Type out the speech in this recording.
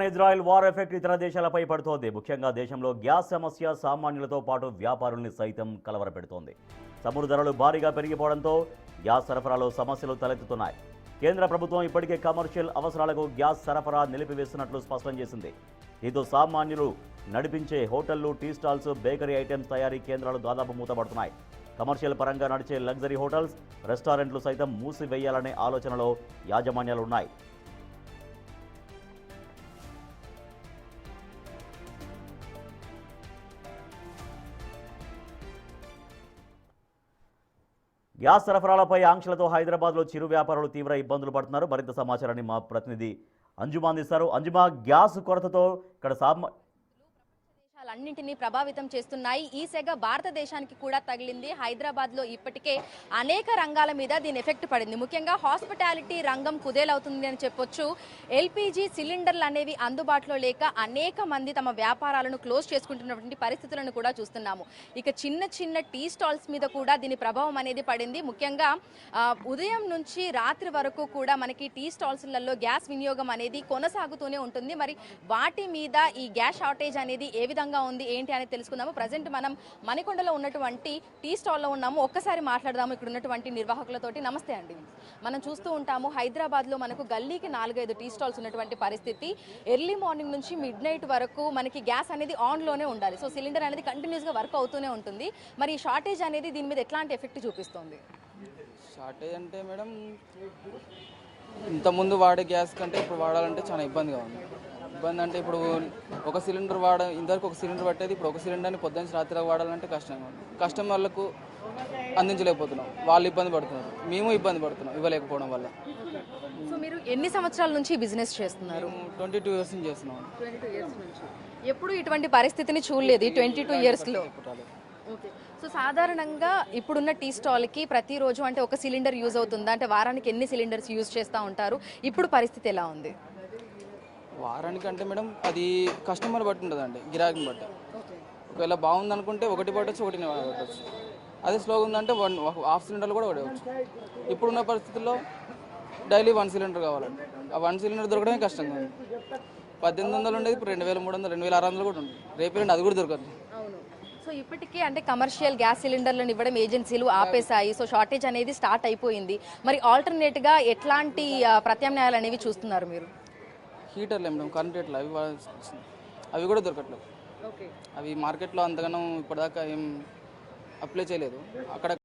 Israel war effect ఇతర దేశాలపై పడుతోంది. ముఖ్యంగా దేశంలో గ్యాస్ సమస్య సామాన్యులతో పాటు వ్యాపారుల్ని సైతం కలవరపెడుతోంది. చమురు ధరలు భారీగా పెరిగిపోవడంతో గ్యాస్ సరఫరాలో సమస్యలు తలెత్తుతున్నాయి. కేంద్ర ప్రభుత్వం ఇప్పటికే కమర్షియల్ అవసరాలకు గ్యాస్ సరఫరా నిలిపివేస్తున్నట్లు స్పష్టం చేసింది. దీంతో సామాన్యులు నడిపించే హోటళ్లు, టీ స్టాల్స్, బేకరీ ఐటమ్స్ తయారీ కేంద్రాలు దాదాపు మూతపడుతున్నాయి. కమర్షియల్ పరంగా నడిచే లగ్జరీ హోటల్స్, రెస్టారెంట్లు సైతం మూసివేయాలనే ఆలోచనలో యాజమాన్యాలున్నాయి. గ్యాస్ సరఫరాలపై ఆంక్షలతో హైదరాబాద్లో చిరు వ్యాపారులు తీవ్ర ఇబ్బందులు పడుతున్నారు. మరింత సమాచారాన్ని మా ప్రతినిధి అంజుమా అందిస్తారు. అంజుమా, గ్యాస్ కొరతతో ఇక్కడ అన్నింటినీ ప్రభావితం చేస్తున్నాయి. ఈ సెగ భారతదేశానికి కూడా తగిలింది. హైదరాబాద్లో ఇప్పటికే అనేక రంగాల మీద దీని ఎఫెక్ట్ పడింది. ముఖ్యంగా హాస్పిటాలిటీ రంగం కుదేలవుతుంది అని చెప్పొచ్చు. ఎల్పిజి సిలిండర్లు అనేవి అందుబాటులో లేక అనేక మంది తమ వ్యాపారాలను క్లోజ్ చేసుకుంటున్నటువంటి పరిస్థితులను కూడా చూస్తున్నాము. ఇక చిన్న చిన్న టీ స్టాల్స్ మీద కూడా దీని ప్రభావం అనేది పడింది. ముఖ్యంగా ఉదయం నుంచి రాత్రి వరకు కూడా మనకి టీ స్టాల్స్లలో గ్యాస్ వినియోగం అనేది కొనసాగుతూనే ఉంటుంది. మరి వాటి మీద ఈ గ్యాస్ షార్టేజ్ అనేది ఏ విధంగా ఉంది ఏంటి అని తెలుసుకుందాము. ప్రజెంట్ మనం మణికొండలో ఉన్నటువంటి టీ స్టాల్లో ఉన్నాము. ఒక్కసారి మాట్లాడదాము ఇక్కడ ఉన్నటువంటి నిర్వాహకులతోటి. నమస్తే అండి. మనం చూస్తూ ఉంటాము హైదరాబాద్లో మనకు గల్లీకి 4-5 టీ స్టాల్స్ ఉన్నటువంటి పరిస్థితి. ఎర్లీ మార్నింగ్ నుంచి మిడ్ నైట్ వరకు మనకి గ్యాస్ అనేది ఆన్లోనే ఉండాలి. సో సిలిండర్ అనేది కంటిన్యూస్గా వర్క్ అవుతూనే ఉంటుంది. మరి ఈ షార్టేజ్ అనేది దీని మీద ఎట్లాంటి ఎఫెక్ట్ చూపిస్తుంది? షార్టేజ్ అంటే మేడం, ఇంతకుముందు వాడే గ్యాస్ కంటే ఇప్పుడు వాడాలంటే చాలా ఇబ్బందిగా ఉంది. ఇబ్బంది అంటే ఇప్పుడు ఒక సిలిండర్ ఇంతవరకు ఒక సిలిండర్ పట్టేది, ఇప్పుడు ఒక సిలిండర్ని పొద్దున్న రాత్రి వాడాలంటే కష్టంగా ఉంది. కస్టమర్లకు అందించలేకపోతున్నాం, వాళ్ళు ఇబ్బంది పడుతున్నారు, మేము ఇబ్బంది పడుతున్నాం ఇవ్వలేకపోవడం వల్ల. సో మీరు ఎన్ని సంవత్సరాల నుంచి బిజినెస్ చేస్తున్నారు? 22 ఇయర్స్ నుంచి చేస్తున్నాం. 22 ఇయర్స్ నుంచి ఎప్పుడు ఇటువంటి పరిస్థితిని చూడలేదు ఈ 22 ఇయర్స్లో. ఓకే. సో సాధారణంగా ఇప్పుడున్న టీ స్టాల్కి ప్రతిరోజు అంటే ఒక సిలిండర్ యూజ్ అవుతుందా? అంటే వారానికి ఎన్ని సిలిండర్స్ యూజ్ చేస్తూ ఉంటారు? ఇప్పుడు పరిస్థితి ఎలా ఉంది? వారానికి అంటే మేడం అది కస్టమర్ బట్టి ఉంటుందండి, గిరాకీని బట్టి. ఒకవేళ బాగుంది అనుకుంటే ఒకటి పట్టచ్చు, ఒకటి పట్టచ్చు. అదే స్లోగా ఉందంటే హాఫ్ సిలిండర్లు కూడా పడవచ్చు. ఇప్పుడున్న పరిస్థితుల్లో డైలీ 1 సిలిండర్ కావాలండి. ఆ 1 సిలిండర్ దొరకడమే కష్టంగా ఉంది. 1800 ఉండేది ఇప్పుడు 2300, 2600 కూడా ఉంది. రేపు అది కూడా దొరకదు. సో ఇప్పటికే అంటే కమర్షియల్ గ్యాస్ సిలిండర్లను ఇవ్వడం ఏజెన్సీలు ఆపేశాయి. సో షార్టేజ్ అనేది స్టార్ట్ అయిపోయింది. మరి ఆల్టర్నేట్గా ఎట్లాంటి ప్రత్యామ్నాయాలు అనేవి చూస్తున్నారు మీరు? హీటర్లు మేడం, కరెంట్ హీటర్లు అవి కూడా దొరకట్లేదు. అవి మార్కెట్లో అంతగానో ఇప్పటిదాకా ఏం అప్లై చేయలేదు. అక్కడ